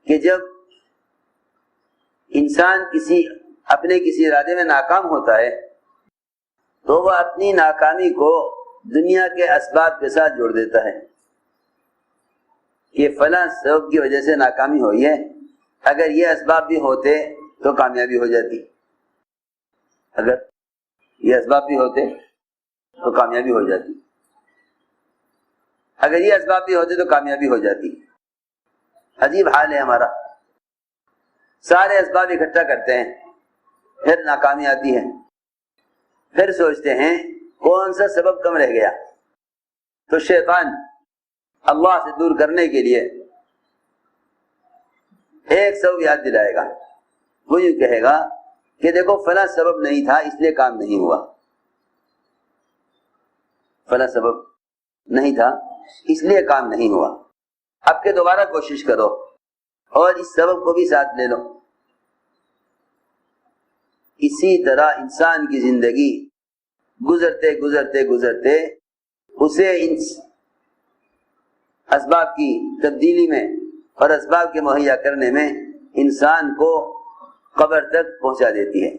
کہ جب انسان اپنے کسی ارادے میں ناکام ہوتا ہے تو وہ اپنی ناکامی کو دنیا کے اسباب کے ساتھ جوڑ دیتا ہے کہ فلاں سبب کی وجہ سے ناکامی ہوئی ہے، اگر یہ اسباب بھی ہوتے تو کامیابی ہو جاتی، اگر یہ اسباب بھی ہوتے تو کامیابی ہو جاتی، اگر یہ اسباب بھی ہوتے تو کامیابی ہو جاتی۔ عجیب حال ہے ہمارا، سارے اسباب اکٹھا کرتے ہیں، پھر ناکامی آتی ہے، پھر سوچتے ہیں کون سا سبب کم رہ گیا، تو شیطان اللہ سے دور کرنے کے لیے ایک سبب یاد دلائے گا۔ وہ یوں کہے گا کہ دیکھو فلاں سبب نہیں تھا اس لیے کام نہیں ہوا، فلاں سبب نہیں تھا اس لیے کام نہیں ہوا، اب کے دوبارہ کوشش کرو اور اس سبب کو بھی ساتھ لے لو۔ اسی طرح انسان کی زندگی گزرتے گزرتے گزرتے اسے ان اسباب کی تبدیلی میں اور اسباب کے مہیا کرنے میں انسان کو قبر تک پہنچا دیتی ہے،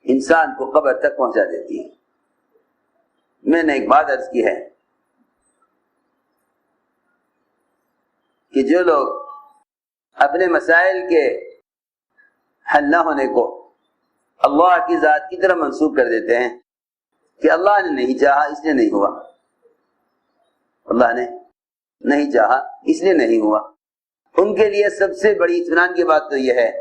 انسان کو قبر تک پہنچا دیتی ہے۔ میں نے ایک بات عرض کی ہے کہ جو لوگ اپنے مسائل کے حل نہ ہونے کو اللہ کی ذات کی طرح منسوب کر دیتے ہیں کہ اللہ نے نہیں چاہا اس لیے نہیں ہوا، اللہ نے نہیں چاہا اس لیے نہیں ہوا، ان کے لیے سب سے بڑی اطمینان کی بات تو یہ ہے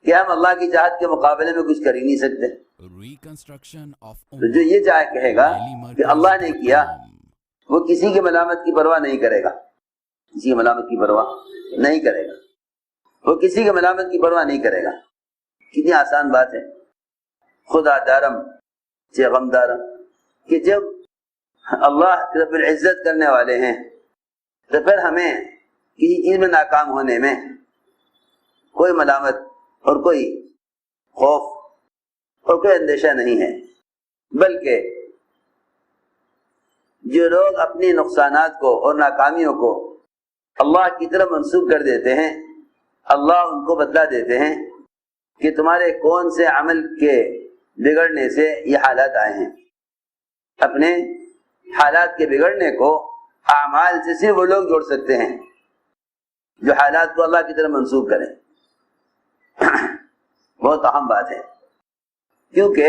کہ ہم اللہ کی چاہت کے مقابلے میں کچھ کر ہی نہیں سکتے۔ تو جو یہ کہے گا کہ اللہ نے کیا، وہ کسی کی ملامت کی پرواہ نہیں کرے گا، کسی کی ملامت کی پرواہ نہیں کرے گا، وہ کسی کی ملامت کی پرواہ نہیں کرے گا۔ کتنی آسان بات ہے، خدا دارم سے غم دارم، کہ جب اللہ رب العزت کرنے والے ہیں تو پھر ہمیں کسی چیز میں ناکام ہونے میں کوئی ملامت اور کوئی خوف اور کوئی اندیشہ نہیں ہے، بلکہ جو لوگ اپنے نقصانات کو اور ناکامیوں کو اللہ کی طرف منسوب کر دیتے ہیں، اللہ ان کو بدلا دیتے ہیں کہ تمہارے کون سے عمل کے بگڑنے سے یہ حالات آئے ہیں۔ اپنے حالات کے بگڑنے کو اعمال سے صرف وہ لوگ جوڑ سکتے ہیں جو حالات کو اللہ کی طرف منسوب کریں۔ بہت اہم بات ہے، کیونکہ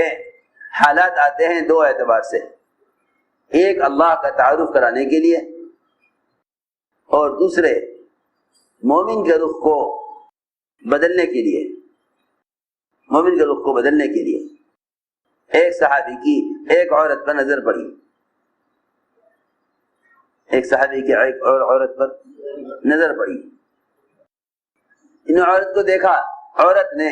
حالات آتے ہیں دو اعتبار سے، ایک اللہ کا تعارف کرانے کے لیے اور دوسرے مومن کے رخ کو بدلنے کے لیے، مومن کے رخ کو بدلنے کے لیے۔ ایک صحابی کی ایک عورت پر نظر پڑی، ایک صحابی کی ایک اور عورت پر نظر پڑی، انہوں عورت کو دیکھا، عورت نے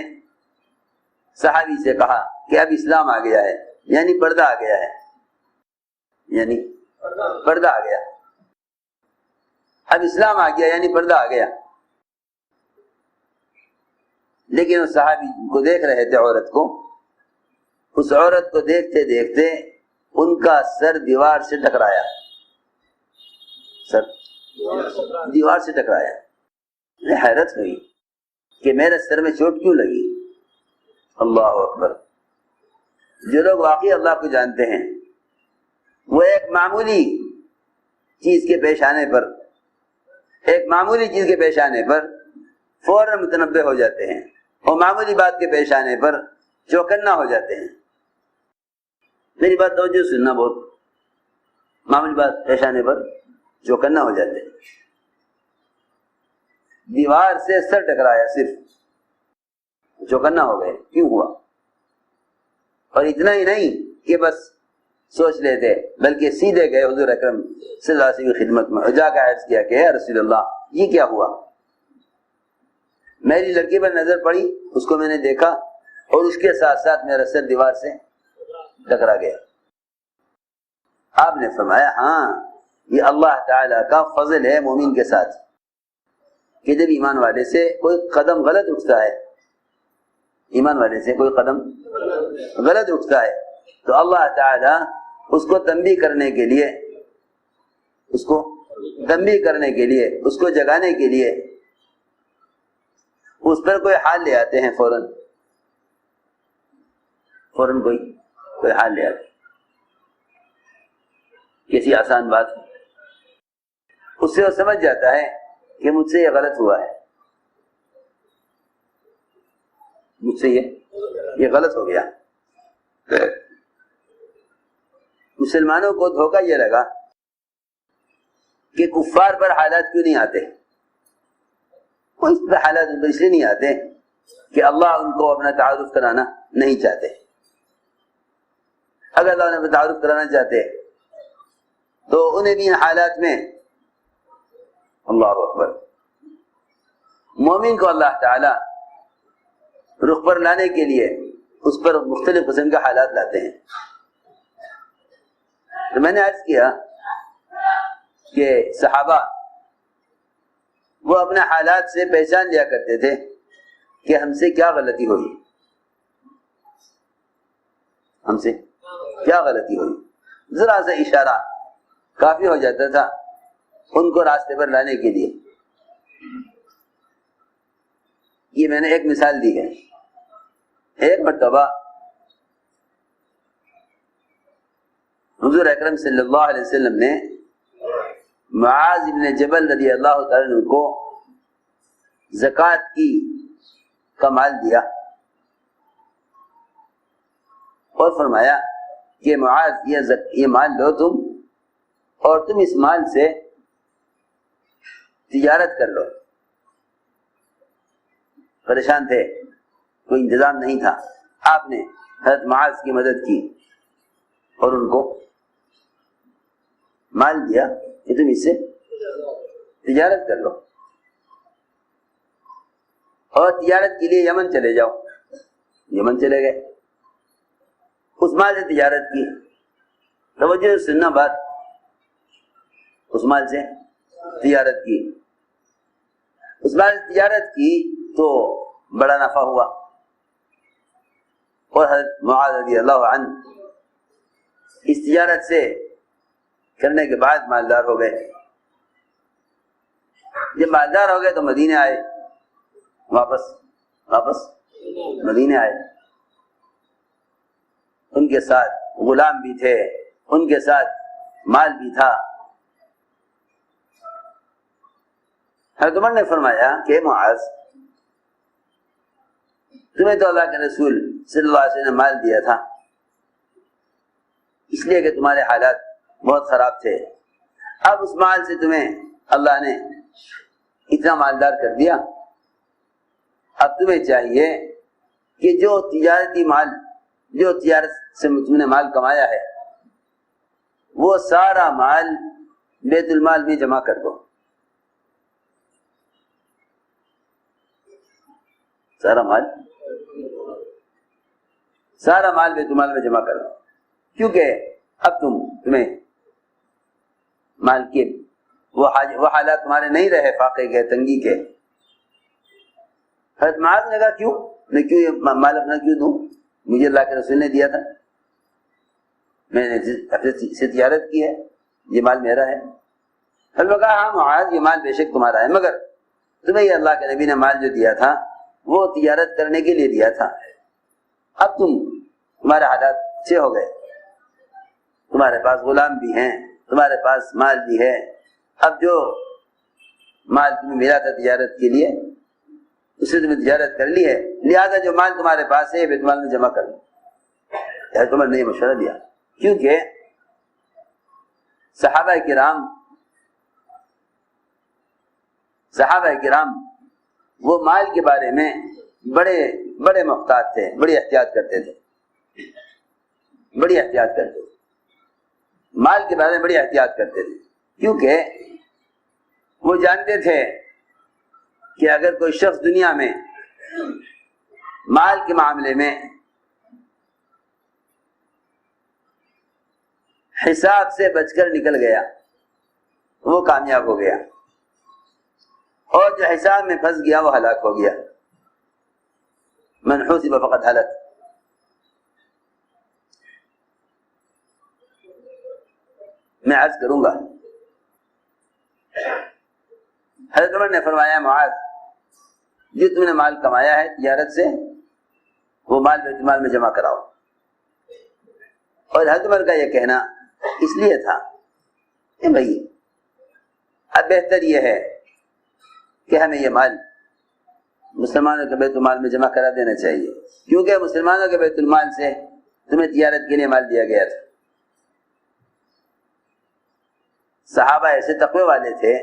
صحابی سے کہا کہ اب اسلام آ گیا ہے، یعنی پردہ آ گیا ہے، یعنی پردہ آ گیا، اب اسلام آ گیا یعنی پردہ آ گیا۔ لیکن اس صحابی کو دیکھ رہے تھے عورت کو، اس عورت کو دیکھتے دیکھتے ان کا سر دیوار سے ٹکرایا، سر دیوار سے ٹکرایا۔ مجھے حیرت ہوئی کہ میرے سر میں چوٹ کیوں لگی۔ اللہ اکبر! جو لوگ واقعی اللہ کو جانتے ہیں وہ ایک معمولی چیز کے پیش آنے پر، ایک معمولی چیز کے پیش آنے پر فوراً متنبہ ہو جاتے ہیں، اور معمولی بات کے پیش آنے پر چوکنا ہو جاتے ہیں۔ میری بات توجہ سننا، بہت معمولی بات پیش آنے پر چوکنا ہو جاتے ہیں۔ دیوار سے سر ٹکرایا، صرف چوکنا ہو گئے، کیوں ہوا؟ اور اتنا ہی نہیں کہ بس سوچ لیتے، بلکہ سیدھے گئے حضور اکرم صلی اللہ علیہ وسلم کی خدمت میں اور جا کر عرض کیا کہ اے رسول اللہ، یہ کیا ہوا؟ میری لڑکی پر نظر پڑی، اس کو میں نے دیکھا اور اس کے ساتھ ساتھ میرا سر دیوار سے ٹکرا گیا۔ آپ نے فرمایا ہاں، یہ اللہ تعالیٰ کا فضل ہے مومن کے ساتھ کہ جب ایمان والے سے کوئی قدم غلط اٹھتا ہے، ایمان والے سے کوئی قدم غلط اٹھتا ہے تو اللہ تعالیٰ اس کو تنبیہ کرنے کے لیے اس کو تنبیہ کرنے کے لیے، اس کو جگانے کے لیے اس پر کوئی حال لے آتے ہیں، فوراً کوئی حال لے آتے ہیں، کسی آسان بات اس سے وہ سمجھ جاتا ہے کہ مجھ سے یہ غلط ہوا ہے، مجھ سے یہ غلط ہو گیا۔ مسلمانوں کو دھوکہ یہ لگا کہ کفار پر حالات کیوں نہیں آتے، وہ اس پر حالات اس لیے نہیں آتے کہ اللہ ان کو اپنا تعارف کرانا نہیں چاہتے۔ اگر اللہ انہیں تعارف کرانا چاہتے تو انہیں بھی ان حالات میں، اللہ اکبر، مومن کو اللہ تعالی رخ پر لانے کے لیے اس پر مختلف قسم کے حالات لاتے ہیں۔ تو میں نے عرض کیا کہ صحابہ وہ اپنے حالات سے پہچان لیا کرتے تھے کہ ہم سے کیا غلطی ہوئی، ہم سے کیا غلطی ہوئی، ذرا سا اشارہ کافی ہو جاتا تھا ان کو راستے پر لانے کے لیے۔ یہ میں نے ایک مثال دی ہے۔ ایک مرتبہ حضور اکرم صلی اللہ علیہ وسلم نے معاذ بن جبل رضی اللہ تعالیٰ عنہ کو زکوٰۃ کا مال دیا اور فرمایا کہ معاذ یہ مال لو تم، اور تم اس مال سے تجارت کر لو۔ پریشان تھے، کوئی انتظام نہیں تھا، آپ نے حضرت معاذ کی مدد کی اور ان کو مال دیا کہ تم اس سے تجارت کر لو، اور تجارت کے لیے یمن چلے جاؤ۔ یمن چلے گئے، اس مال سے تجارت کی۔ توجہ سننا بات، اس مال سے تجارت کی، اس مال سے تجارت کی تو بڑا نفع ہوا، اور حضرت معاذ رضی اللہ عنہ اس تجارت سے کرنے کے بعد مالدار ہو گئے۔ جب مالدار ہو گئے تو مدینے آئے، واپس مدینے آئے۔ ان کے ساتھ غلام بھی تھے، ان کے ساتھ مال بھی تھا۔ حضرت عمر نے فرمایا کہ معاذ، تمہیں تو اللہ کے رسول صلی اللہ علیہ وسلم نے مال دیا تھا اس لیے کہ تمہارے حالات بہت خراب تھے، اب اس مال سے تمہیں اللہ نے اتنا مالدار کر دیا، اب تمہیں چاہیے کہ جو تجارت سے تم نے مال کمایا ہے وہ سارا مال بیت المال میں جمع کر دو، سارا مال بیت المال میں جمع کر دو، کیونکہ اب تمہیں مال کے وہ حالات تمہارے نہیں رہے، فاقے کے، تنگی کے۔ حضرت معاذ نے کہا کیوں میں یہ مال اپنا کیوں دوں، مجھے اللہ کے رسول نے دیا تھا، میں نے سے تجارت کی ہے، یہ مال میرا ہے۔ حضرت نے کہا ہاں معاذ، یہ مال بے شک تمہارا ہے، مگر تمہیں یہ اللہ کے نبی نے مال جو دیا تھا وہ تجارت کرنے کے لیے دیا تھا، اب تمہارے حالات اچھے ہو گئے، تمہارے پاس غلام بھی ہیں، تمہارے پاس مال بھی ہے، اب جو مال تمہیں ملا تھا تجارت کے لیے اس سے تمہیں تجارت کر لی ہے، لہذا جو مال تمہارے پاس ہے بیت المال میں جمع کر لو۔ حضرت عمر نے یہ مشورہ دیا، کیونکہ صحابہ کرام وہ مال کے بارے میں بڑے محتاط تھے، بڑی احتیاط کرتے تھے، مال کے بارے میں بڑی احتیاط کرتے تھے، کیونکہ وہ جانتے تھے کہ اگر کوئی شخص دنیا میں مال کے معاملے میں حساب سے بچ کر نکل گیا وہ کامیاب ہو گیا، اور جو حساب میں پھنس گیا وہ ہلاک ہو گیا۔ من حسب فقد ہلک۔ میں عرض کروں گا حضرت عمر نے فرمایا معاذ جو تم نے مال کمایا ہے تجارت سے وہ مال بیت المال میں جمع کراؤ. اور حضرت عمر کا یہ کہنا اس لیے تھا کہ بھائی اب بہتر یہ ہے کہ ہمیں یہ مال مسلمانوں کے بیت المال میں جمع کرا دینا چاہیے، کیونکہ مسلمانوں کے بیت المال سے تمہیں تجارت کے لیے مال دیا گیا تھا. صحابہ ایسے تقوی والے تھے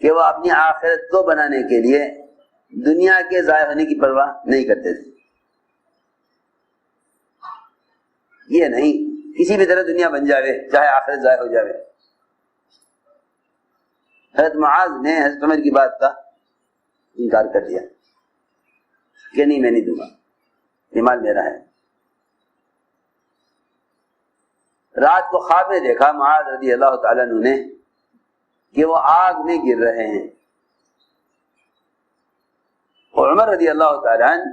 کہ وہ اپنی آخرت کو بنانے کے لیے دنیا کے ضائع ہونے کی پرواہ نہیں کرتے تھے. یہ نہیں کسی بھی طرح دنیا بن جاوے چاہے آخرت ضائع ہو جاوے. حضرت معاذ نے حضرت عمر کی بات کا انکار کر دیا کہ نہیں میں نہیں دوں گا، یہ مال میرا ہے. رات کو خواب میں دیکھا معاذ رضی اللہ تعالیٰ عنہ نے کہ وہ آگ میں گر رہے ہیں اور عمر رضی اللہ تعالیٰ عنہ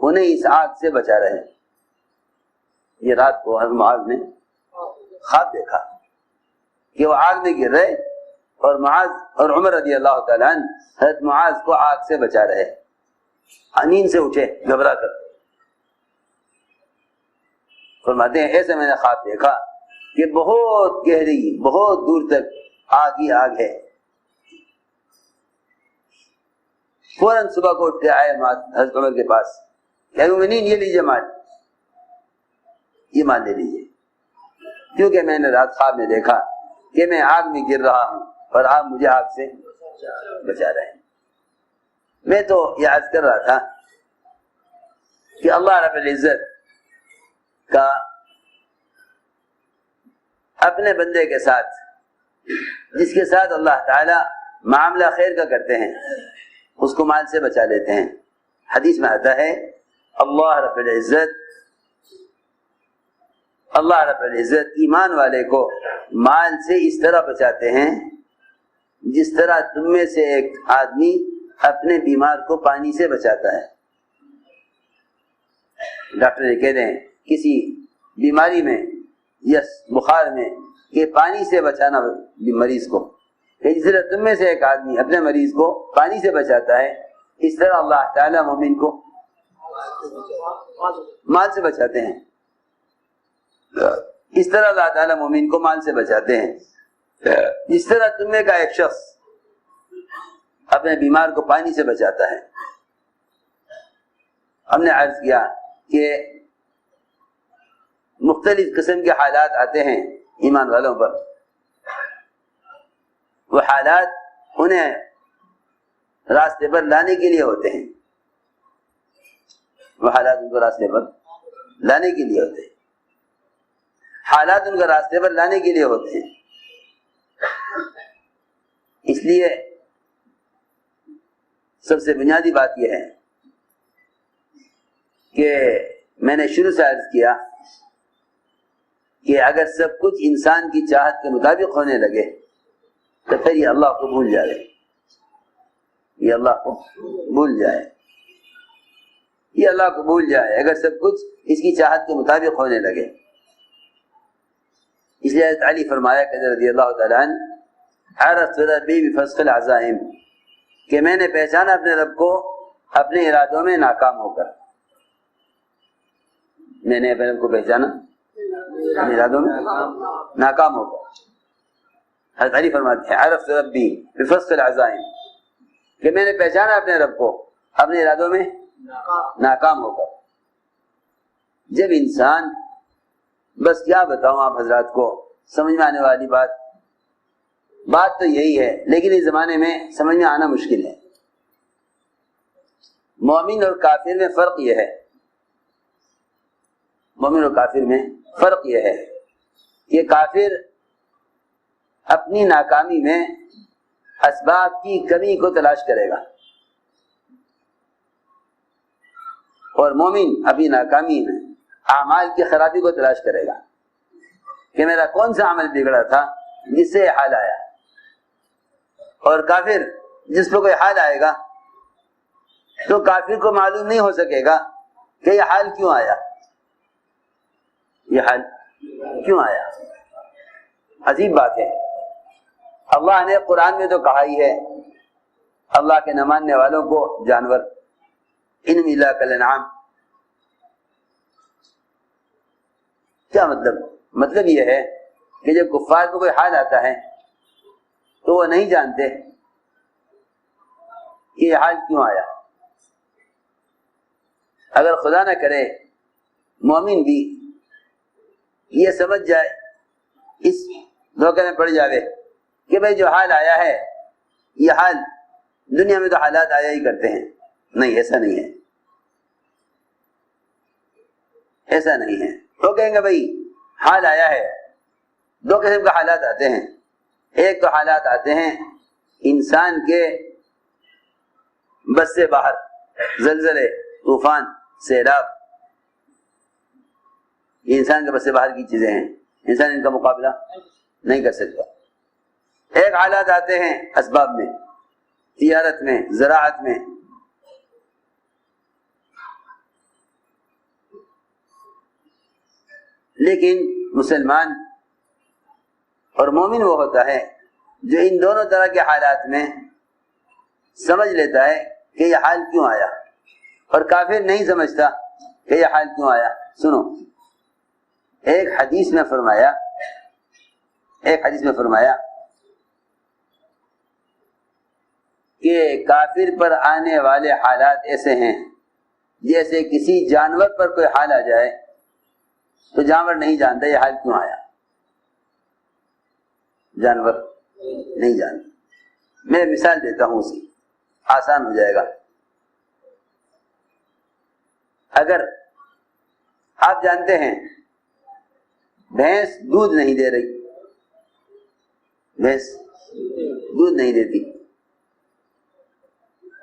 انہیں اس آگ سے بچا رہے ہیں. یہ رات کو حضرت معاذ نے خواب دیکھا کہ وہ آگ میں گر رہے اور معاذ اور عمر رضی اللہ تعالیٰ عنہ حضرت معاذ کو آگ سے بچا رہے. نیند سے اٹھے گھبرا کر، فرماتے ہیں ایسے میں نے خواب دیکھا کہ بہت گہری بہت دور تک آگ ہی آگ ہے. فوراً صبح کو اٹھ کے آئے حضرت عمر کے پاس کہ مومنین یہ لیجیے مال، یہ مال لے لیجیے، کیونکہ میں نے رات خواب میں دیکھا کہ میں آگ میں گر رہا ہوں اور آپ مجھے آگ سے بچا رہے ہیں. میں تو یہ عرض کر رہا تھا کہ اللہ رب العزت کا اپنے بندے کے ساتھ جس کے ساتھ اللہ تعالی معاملہ خیر کا کرتے ہیں اس کو مال سے بچا لیتے ہیں. حدیث میں آتا ہے اللہ رب العزت ایمان والے کو مال سے اس طرح بچاتے ہیں جس طرح تم میں سے ایک آدمی اپنے بیمار کو پانی سے بچاتا ہے. ڈاکٹر یہ کہتے ہیں کسی بیماری میں یا بخار میں کہ پانی سے بچانا مریض کو، جس طرح تم میں سے ایک آدمی اپنے مریض کو پانی سے بچاتا ہے اس طرح اللہ تعالی مومن کو مال سے بچاتے ہیں. اس طرح اللہ تعالی مومن کو مال سے بچاتے ہیں جس طرح تم میں کا ایک شخص اپنے بیمار کو پانی سے بچاتا ہے. ہم نے عرض کیا کہ مختلف قسم کے حالات آتے ہیں ایمان والوں پر. وہ حالات انہیں راستے پر لانے کے لیے ہوتے ہیں، وہ حالات ان کو راستے پر لانے کے لیے ہوتے ہیں، حالات ان کو راستے پر لانے کے لیے ہوتے ہیں. اس لیے سب سے بنیادی بات یہ ہے کہ میں نے شروع سے عرض کیا کہ اگر سب کچھ انسان کی چاہت کے مطابق ہونے لگے تو پھر یہ اللہ کو بھول جائے، یہ اللہ کو بھول جائے، یہ اللہ کو بھول جائے اگر سب کچھ اس کی چاہت کے مطابق ہونے لگے. اس لیے حضرت علی فرمایا کہ رضی اللہ تعالیٰ عنہ عرفت ربی بفسخ العزائم کہ میں نے پہچانا اپنے رب کو اپنے ارادوں میں ناکام ہو کر. میں نے اپنے رب کو پہچانا اپنے ارادوں میں ناکام ہو کر. حضرت علی فرماتے ہیں عرفت ربی بفسخ العزائم کہ میں نے پہچانا اپنے رب کو اپنے ارادوں میں ناکام ہو کر. جب انسان بس کیا بتاؤں آپ حضرات کو سمجھ میں آنے والی بات تو یہی ہے، لیکن اس زمانے میں سمجھ میں آنا مشکل ہے. مومن اور کافر میں فرق یہ ہے، مومن اور کافر میں فرق یہ ہے کہ کافر اپنی ناکامی میں اسباب کی کمی کو تلاش کرے گا اور مومن اپنی ناکامی میں اعمال کی خرابی کو تلاش کرے گا کہ میرا کون سا عمل بگڑا تھا جس سے یہ حال آیا. اور کافر جس پہ کوئی حال آئے گا تو کافر کو معلوم نہیں ہو سکے گا کہ یہ حال کیوں آیا، یہ حال کیوں آیا. عجیب بات ہے. اللہ نے قرآن میں تو کہا ہی ہے اللہ کے نہ ماننے والوں کو جانور، ان الا کالانعام۔ کیا مطلب یہ ہے کہ جب کفار کو کوئی حال آتا ہے تو وہ نہیں جانتے کہ یہ حال کیوں آیا۔ اگر خدا نہ کرے مومن بھی یہ سمجھ جائے، اس دھوکے میں پڑ جاوے کہ بھئی جو حال آیا ہے یہ حال دنیا میں تو حالات آیا ہی کرتے ہیں، نہیں ایسا نہیں ہے، ایسا نہیں ہے۔ تو کہیں گے بھئی حال آیا ہے، دو قسم کے حالات آتے ہیں، ایک تو حالات آتے ہیں انسان کے بس سے باہر، زلزلے، طوفان، سیلاب، یہ انسان کے بس سے باہر کی چیزیں ہیں، انسان ان کا مقابلہ نہیں کر سکتا۔ ایک حالات آتے ہیں اسباب میں، تجارت میں، زراعت میں، لیکن مسلمان اور مومن وہ ہوتا ہے جو ان دونوں طرح کے حالات میں سمجھ لیتا ہے کہ یہ حال کیوں آیا، اور کافر نہیں سمجھتا کہ یہ حال کیوں آیا۔ سنو، ایک حدیث میں فرمایا کہ کافر پر آنے والے حالات ایسے ہیں جیسے کسی جانور پر کوئی حال آ جائے تو جانور نہیں جانتا یہ حال کیوں آیا، جانور نہیں جانتا۔ میں مثال دیتا ہوں، اسی آسان ہو جائے گا۔ اگر آپ جانتے ہیں بھینس دودھ نہیں دے رہی، بھینس دودھ نہیں دیتی،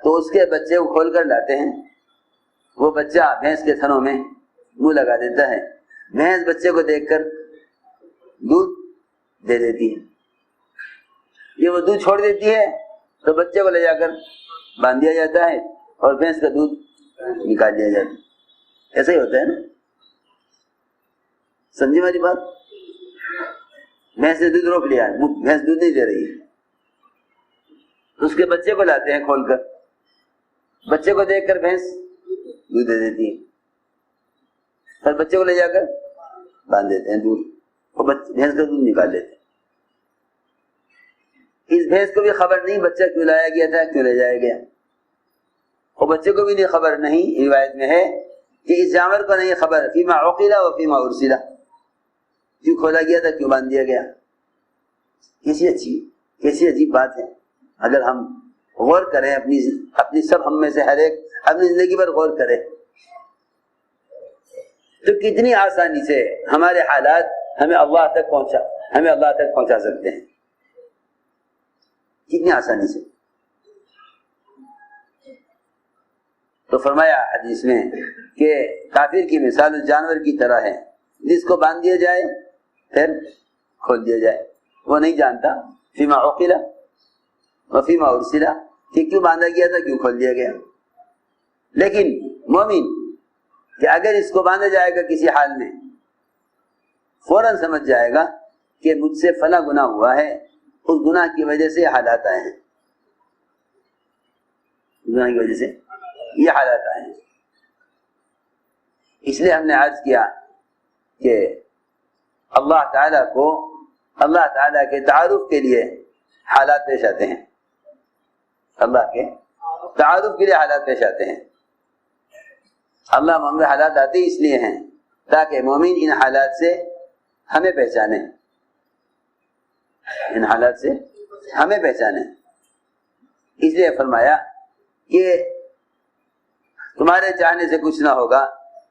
تو اس کے بچے کو کھول کر لاتے ہیں، وہ بچہ بھینس کے تھنوں میں منہ لگا دیتا ہے، بھینس بچے کو دیکھ کر دودھ دے دیتی ہے، یہ وہ دودھ چھوڑ دیتی ہے تو بچے کو لے جا کر باندھ دیا جاتا ہے اور بھینس کا دودھ نکال دیا جاتا ہے۔ ایسا ہی ہوتا ہے نا، سمجھی ہماری بات؟ بھینس نے دودھ روک لیا، بھینس دودھ نہیں دے رہی ہے، تو اس کے بچے کو لاتے ہیں کھول کر، بچے کو دیکھ کر بھینس دودھ دے دیتی ہے، اور بچے کو لے جا کر باندھ دیتے ہیں دودھ، اور بھینس کا دودھ نکال لیتے ہیں۔ اس بھینس کو بھی خبر نہیں بچہ کیوں لایا گیا تھا، کیوں لے جایا گیا، اور بچے کو بھی نہیں خبر نہیں، روایت میں ہے کہ اس جانور کو نہیں خبر فیما عقل و فیما ارسل، کیوں کھولا گیا تھا، کیوں باندھ دیا گیا۔ کیسی عجیب بات ہے۔ اگر ہم غور کریں اپنی سب ہم میں سے ہر ایک اپنی زندگی پر غور کرے تو کتنی آسانی سے ہمارے حالات ہمیں اللہ تک پہنچا سکتے ہیں، کتنی آسانی سے۔ تو فرمایا حدیث میں کہ کافر کی مثال جانور کی طرح ہے، جس کو باندھ دیا جائے پھر کھول دیا جائے، وہ نہیں جانتا فیما عقل و فیما ارسل، کہ کیوں باندھا گیا تھا، کیوں کھول دیا گیا۔ لیکن مومن کہ اگر اس کو باندھا جائے گا کسی حال میں، فوراً سمجھ جائے گا کہ مجھ سے فلاں گناہ ہوا ہے، اس گناہ کی وجہ سے حالات آئے ہیں، گناہ کی وجہ سے یہ حالات آئے ہیں۔ اس لیے ہم نے عرض کیا کہ اللہ تعالیٰ کے تعارف کے لیے حالات پیش آتے ہیں، اللہ کے تعارف کے لیے حالات پیش آتے ہیں۔ اللہ مومن حالات آتے اس لیے ہیں تاکہ مومن ان حالات سے ہمیں پہچانے، ان حالات سے ہمیں پہچانے۔ اس لیے فرمایا کہ تمہارے چاہنے سے کچھ نہ ہوگا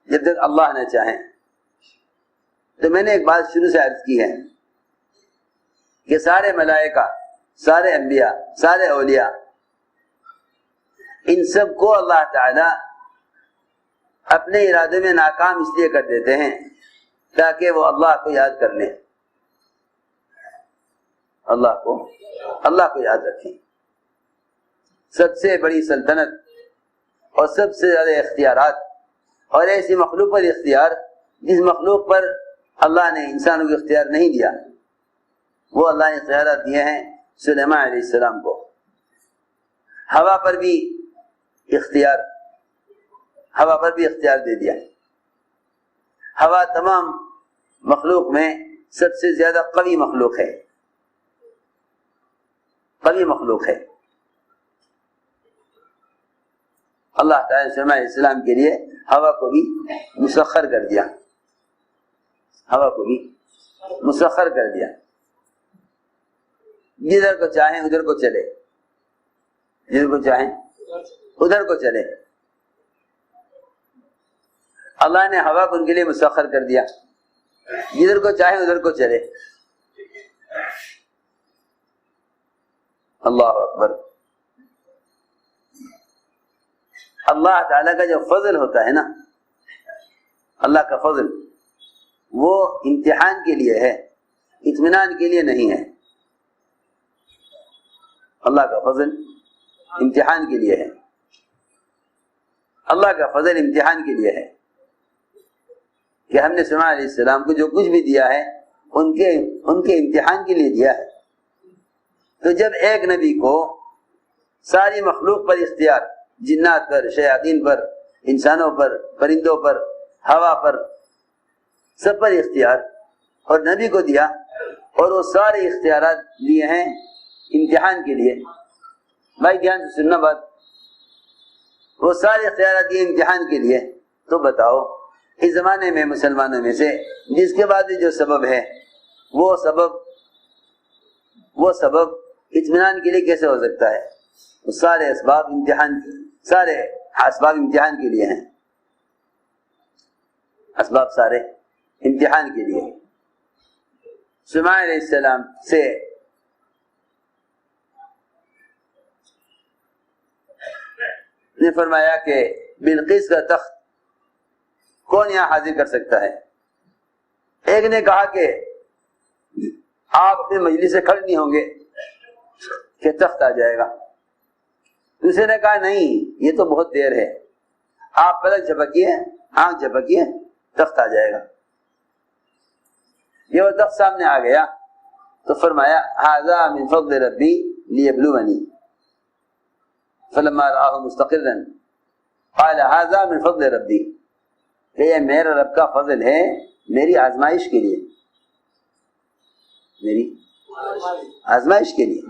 جب تک اللہ نہ چاہے۔ تو میں نے ایک بات شروع سے عرض کی ہے کہ سارے ملائکہ، سارے انبیاء، سارے اولیاء، ان سب کو اللہ تعالی اپنے ارادے میں ناکام اس لیے کر دیتے ہیں تاکہ وہ اللہ کو یاد کر لیں، اللہ کو یاد رکھیں۔ سب سے بڑی سلطنت اور سب سے زیادہ اختیارات اور ایسی مخلوق پر اختیار جس مخلوق پر اللہ نے انسانوں کو اختیار نہیں دیا، وہ اللہ نے اختیارات دیے ہیں سلیمان علیہ السلام کو ہوا پر بھی اختیار دے دیا. ہوا تمام مخلوق میں سب سے زیادہ قوی مخلوق ہے. اللہ تعالیٰ نے سلیمان علیہ السلام کے لیے ہوا کو بھی مسخر کر دیا. جدھر کو چاہیں ادھر کو چلے، جدھر کو چاہیں ادھر کو چلے. اللہ نے ہوا کو ان کے لیے مسخر کر دیا، جدھر کو چاہیں ادھر کو چلے. اللہ اکبر. اللہ تعالیٰ کا جو فضل ہوتا ہے نا، اللہ کا فضل وہ امتحان کے لیے ہے، اطمینان کے لیے نہیں ہے. اللہ کا فضل امتحان کے لیے ہے. اللہ کا فضل امتحان کے لیے ہے کہ ہم نے سلیمان علیہ السلام کو جو کچھ بھی دیا ہے ان کے امتحان کے لیے دیا ہے. تو جب ایک نبی کو ساری مخلوق پر اختیار، جنات پر، شیاطین پر، انسانوں پر، پرندوں پر، ہوا پر، سب پر اختیار اور نبی کو دیا، اور وہ سارے اختیارات دیے ہیں امتحان کے لیے. بھائی دھیان سے سننا بات، وہ سارے اختیارات دیے امتحان کے لیے. تو بتاؤ اس زمانے میں مسلمانوں میں سے جس کے بعد جو سبب ہے وہ سبب اطمینان کے لیے کیسے ہو سکتا ہے؟ سارے اسباب امتحان کے لیے ہیں. اسباب سارے امتحان کے لیے. سلیمان علیہ السلام سے نے فرمایا کہ بلقیس کا تخت کون یہاں حاضر کر سکتا ہے؟ ایک نے کہا کہ آپ اپنے مجلس سے کھڑے نہیں ہوں گے کہ تخت آ جائے گا. دوسرے نے کہا نہیں، یہ تو بہت دیر ہے، آپ پلک جھپکیے، آنکھ جھپکیے، تخت آ جائے گا. یہ وہ تخت سامنے آ گیا تو فرمایا ھذا من فضل ربی لیبلونی، فلما رآہ مستقرا قال ھذا من فضل ربی، کہ یہ میرا رب کا فضل ہے میری آزمائش کے لیے، میری آزمائش کے لیے.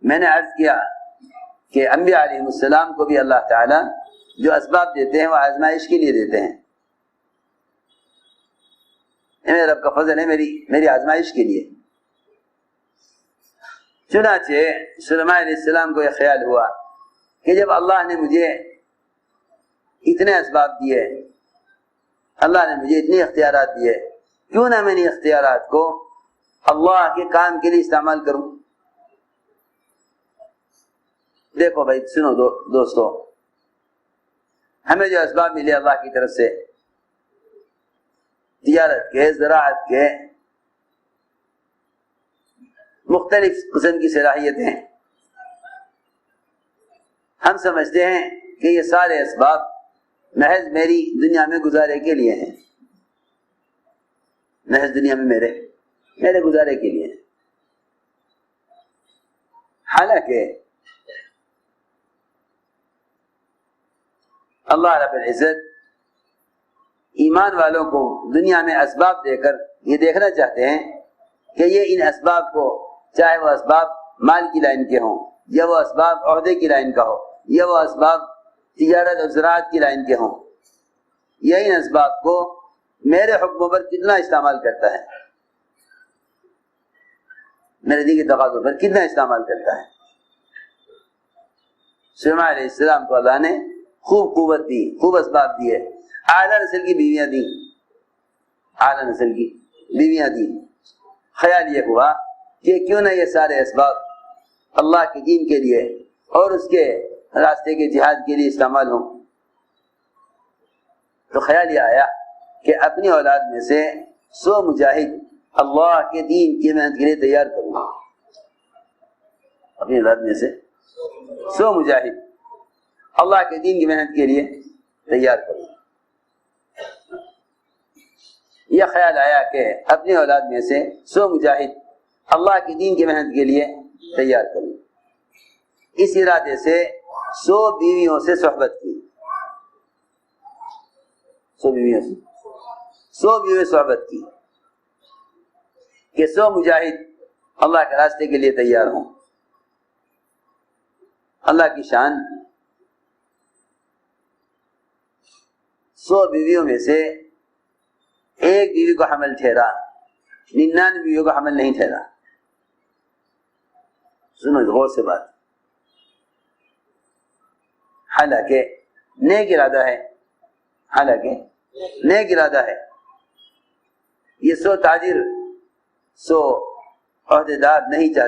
میں نے عرض کیا کہ انبیاء علیہ السلام کو بھی اللہ تعالیٰ جو اسباب دیتے ہیں وہ آزمائش کے لیے دیتے ہیں. میرے رب کا فضل ہے میری آزمائش کے لیے. چنانچہ سلیمان علیہ السلام کو یہ خیال ہوا کہ جب اللہ نے مجھے اتنے اسباب دیے، اللہ نے مجھے اتنے اختیارات دیے، کیوں نہ میں نے اختیارات کو اللہ کے کام کے لیے استعمال کروں. دیکھو بھائی سنو دوستو، ہمیں جو اسباب ملے اللہ کی طرف سے، تجارت کے، زراعت کے، مختلف قسم کی صلاحیتیں، ہم سمجھتے ہیں کہ یہ سارے اسباب محض میری دنیا میں گزارے کے لیے ہیں، محض دنیا میں میرے گزارے کے لیے ہیں. حالانکہ اللہ رب العزت ایمان والوں کو دنیا میں اسباب دے کر یہ دیکھنا چاہتے ہیں کہ یہ ان اسباب کو، چاہے وہ اسباب مال کی لائن کے ہوں، یا وہ اسباب عہدے کی لائن کا ہو، یا وہ اسباب تجارت اور زراعت کی لائن کے ہوں، یہ ان اسباب کو میرے حکموں پر کتنا استعمال کرتا ہے، میرے دین کے تقاضوں پر کتنا استعمال کرتا ہے. سلیمان علیہ السلام کو اللہ نے خوب قوت دی، خوب اسباب دیے، اعلیٰ نسل کی بیویاں دی، اعلیٰ نسل کی بیویاں دی. خیال یہ ہوا کہ کیوں نہ یہ سارے اسباب اللہ کے دین کے لیے اور اس کے راستے کے جہاد کے لیے استعمال ہوں. تو خیال یہ آیا کہ اپنی اولاد میں سے 100 مجاہد اللہ کے دین کی محنت کے لیے تیار کروں. اپنی اولاد میں سے 100 مجاہد اللہ کے دین کی محنت کے لیے تیار کروں. یہ خیال آیا کہ اپنی اولاد میں سے 100 مجاہد اللہ کے دین کی محنت کے لیے تیار کروں. اس ارادے سے 100 بیویوں سے صحبت کی. 100 بیویوں سے 100 بیویوں سے صحبت کی کہ 100 مجاہد اللہ کے راستے کے لیے تیار ہوں. اللہ کی شان. 100 بیویوں میں سے ایک بیوی کو حمل ٹھہرا, 99 بیویوں کو حمل نہیں ٹھہرا. سنو غور سے بات. حالانکہ نیک ارادہ ہے, حالانکہ نیک ارادہ ہے. یہ 100 تاجر 100 عہدیدار نہیں چاہتے